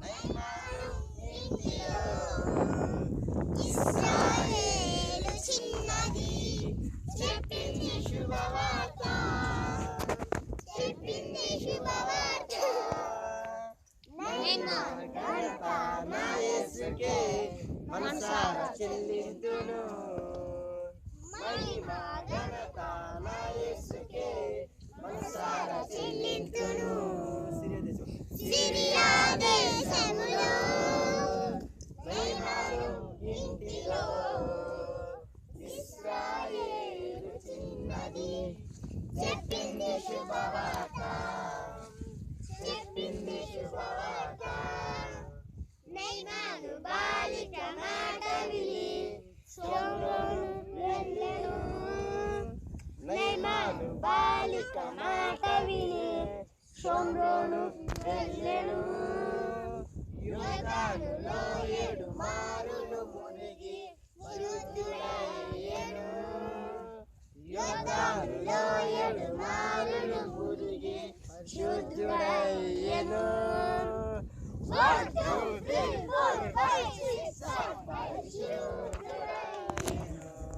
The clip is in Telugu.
నైమాను ఇంటిలో ఇశ్రాయేలు చిన్నది చెప్పింది శుభవార్త నైమాను ఘనత నా యేసుకే మనసారా చెల్లింతును మహిమ ఘనత నా యేసుకే మనసారా చెల్లింతును సిరియా దేశములో నైమాను ఇంటిలో ఇశ్రాయేలు చిన్నది చెప్పింది శుభవార్త నైమాను బాలిక మాట విని షోమ్రోను వెళ్ళెను నైమాను బాలిక మాట విని షోమ్రోను వెళ్ళెను యోర్దానులో 7 మారులు మునిగి శుద్ధుడయ్యెను యోర్దానులో 7 మారులు మునిగి శుద్ధుడయ్యెను